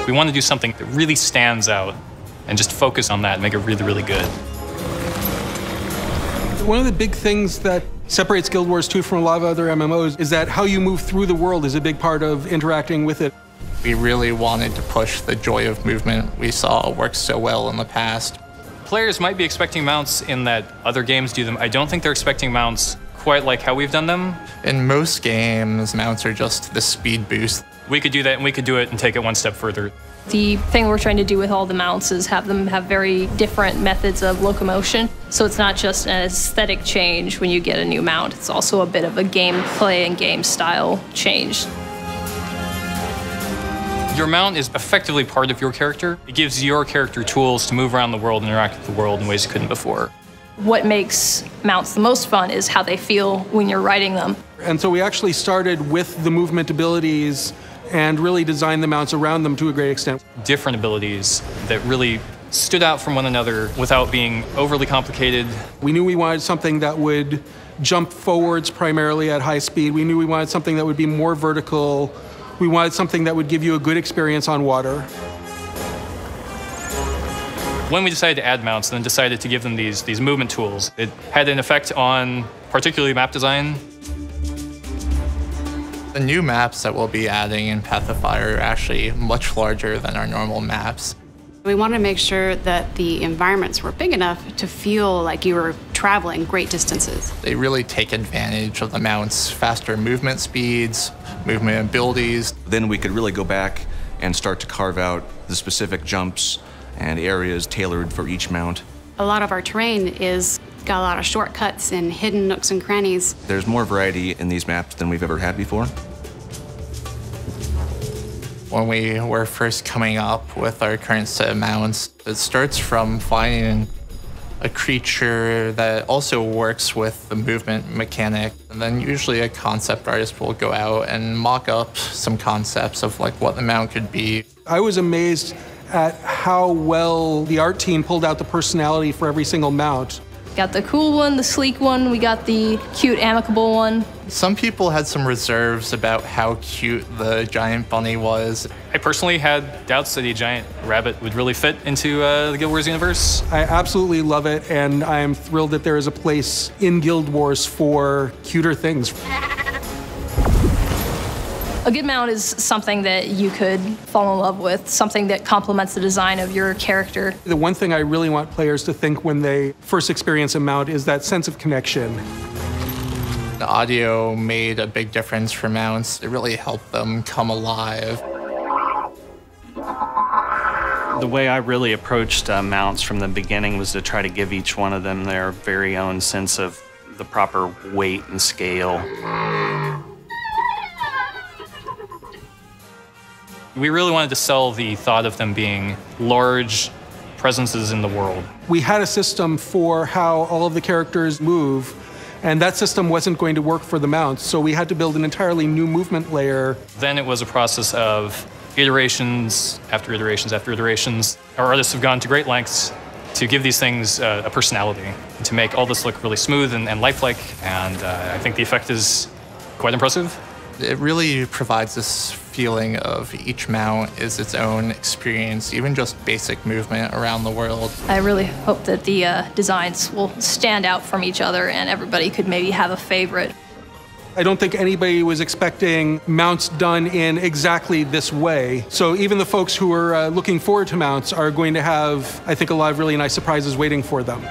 We want to do something that really stands out and just focus on that and make it really, really good. One of the big things that separates Guild Wars 2 from a lot of other MMOs is that how you move through the world is a big part of interacting with it. We really wanted to push the joy of movement we saw work so well in the past. Players might be expecting mounts in that other games do them. I don't think they're expecting mounts quite like how we've done them. In most games, mounts are just the speed boost. We could do that, and we could do it and take it one step further. The thing we're trying to do with all the mounts is have them have very different methods of locomotion. So it's not just an aesthetic change when you get a new mount, it's also a bit of a gameplay and game style change. Your mount is effectively part of your character. It gives your character tools to move around the world and interact with the world in ways you couldn't before. What makes mounts the most fun is how they feel when you're riding them. And so we actually started with the movement abilities and really designed the mounts around them to a great extent. Different abilities that really stood out from one another without being overly complicated. We knew we wanted something that would jump forwards primarily at high speed. We knew we wanted something that would be more vertical. We wanted something that would give you a good experience on water. When we decided to add mounts and then decided to give them these movement tools, it had an effect on particularly map design. The new maps that we'll be adding in Path of Fire are actually much larger than our normal maps. We wanted to make sure that the environments were big enough to feel like you were traveling great distances. They really take advantage of the mount's faster movement speeds, movement abilities. Then we could really go back and start to carve out the specific jumps and areas tailored for each mount. A lot of our terrain is got a lot of shortcuts and hidden nooks and crannies. There's more variety in these maps than we've ever had before. When we were first coming up with our current set of mounts, it starts from finding a creature that also works with the movement mechanic. And then usually a concept artist will go out and mock up some concepts of like what the mount could be. I was amazed at how well the art team pulled out the personality for every single mount. Got the cool one, the sleek one, we got the cute, amicable one. Some people had some reserves about how cute the giant bunny was. I personally had doubts that a giant rabbit would really fit into the Guild Wars universe. I absolutely love it, and I am thrilled that there is a place in Guild Wars for cuter things. A good mount is something that you could fall in love with, something that complements the design of your character. The one thing I really want players to think when they first experience a mount is that sense of connection. The audio made a big difference for mounts. It really helped them come alive. The way I really approached mounts from the beginning was to try to give each one of them their very own sense of the proper weight and scale. We really wanted to sell the thought of them being large presences in the world. We had a system for how all of the characters move, and that system wasn't going to work for the mounts, so we had to build an entirely new movement layer. Then it was a process of iterations after iterations after iterations. Our artists have gone to great lengths to give these things a personality, to make all this look really smooth and lifelike, and I think the effect is quite impressive. It really provides this feeling of each mount is its own experience, even just basic movement around the world. I really hope that the designs will stand out from each other and everybody could maybe have a favorite. I don't think anybody was expecting mounts done in exactly this way. So even the folks who are looking forward to mounts are going to have, I think, a lot of really nice surprises waiting for them.